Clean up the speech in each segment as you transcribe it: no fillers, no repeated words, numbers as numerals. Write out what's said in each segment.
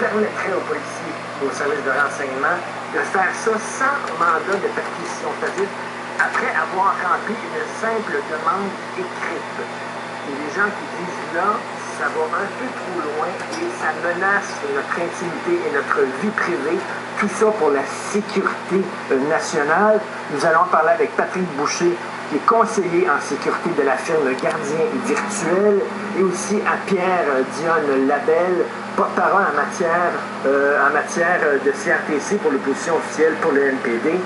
permettrait aux policiers, aux services de renseignement, de faire ça sans mandat de perquisition, c'est-à-dire après avoir rempli une simple demande écrite. Il y a des gens qui disent là, ça va un peu trop loin et ça menace notre intimité et notre vie privée. Tout ça pour la sécurité nationale. Nous allons parler avec Patrick Boucher, qui est conseiller en sécurité de la firme Gardien Virtuel, et aussi à Pierre Dionne Labelle, porte-parole en matière de CRTC pour l'opposition officielle pour le NPD.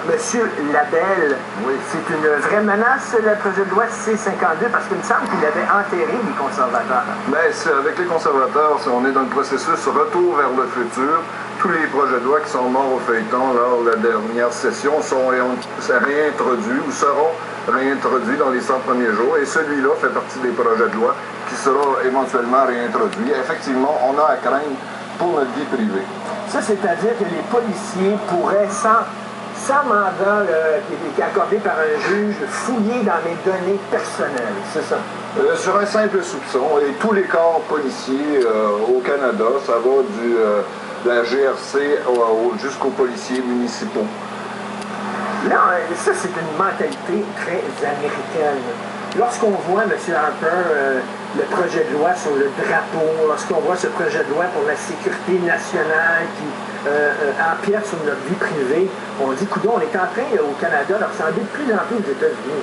Monsieur Labelle, oui, c'est une vraie menace, le projet de loi C-52, parce qu'il me semble qu'il avait enterré les conservateurs. Bien, avec les conservateurs, on est dans le processus retour vers le futur. Tous les projets de loi qui sont morts au feuilleton lors de la dernière session sont réintroduits ou seront réintroduits dans les 100 premiers jours. Et celui-là fait partie des projets de loi qui sera éventuellement réintroduit. Effectivement, on a à craindre pour notre vie privée. Ça, c'est-à-dire que les policiers pourraient, sans mandat qui est accordé par un juge, fouiller dans mes données personnelles, c'est ça? Sur un simple soupçon, et tous les corps policiers au Canada, ça va de la GRC jusqu'aux policiers municipaux. Là, ça, c'est une mentalité très américaine. Lorsqu'on voit, M. Harper, le projet de loi sur le drapeau, lorsqu'on voit ce projet de loi pour la sécurité nationale qui empiète sur notre vie privée, on dit, coudonc, on est en train, au Canada, de ressembler de plus en plus aux États-Unis.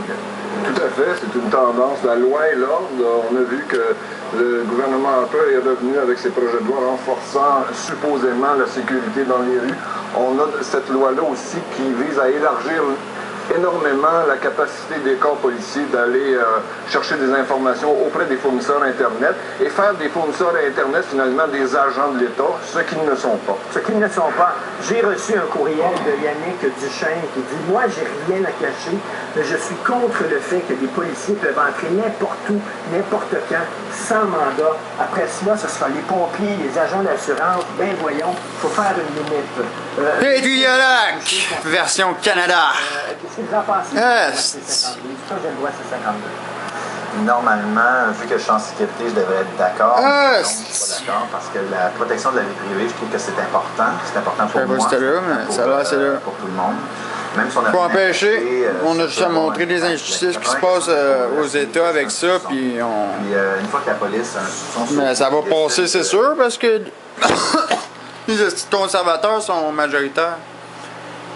Tout à fait, c'est une tendance. La loi et l'ordre, on a vu que le gouvernement Harper est revenu avec ses projets de loi renforçant supposément la sécurité dans les rues. On a cette loi-là aussi qui vise à élargir énormément la capacité des corps policiers d'aller chercher des informations auprès des fournisseurs Internet et faire des fournisseurs Internet finalement des agents de l'État, ce qu'ils ne sont pas. Ce qu'ils ne sont pas. J'ai reçu un courriel de Yannick Duchesne qui dit « Moi, j'ai rien à cacher, mais je suis contre le fait que des policiers peuvent entrer n'importe où, n'importe quand, sans mandat. Après cela, ce sera les pompiers, les agents d'assurance. Ben voyons, il faut faire une limite. Et du Yolac, version Canada. Qu'est-ce que vous en pensez? Yes. Normalement, vu que je suis en sécurité, je devrais être d'accord. Ah, je suis pas d'accord parce que la protection de la vie privée, je trouve que c'est important. C'est important pour moi. C'était là, mais pour, ça va, c'est là. pour tout le monde. Même si on a Faut empêcher, on a juste à montrer les injustices qui se passent aux États avec ça, puis on... Puis une fois que la police a un soupçon... Mais ça va passer, c'est sûr, parce que les conservateurs sont majoritaires.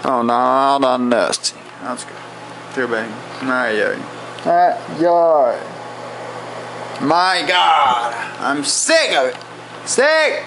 On en dans le nest. En tout cas, c'est bien. Aïe aïe. Aïe aïe. My God! I'm sick of it! Sick!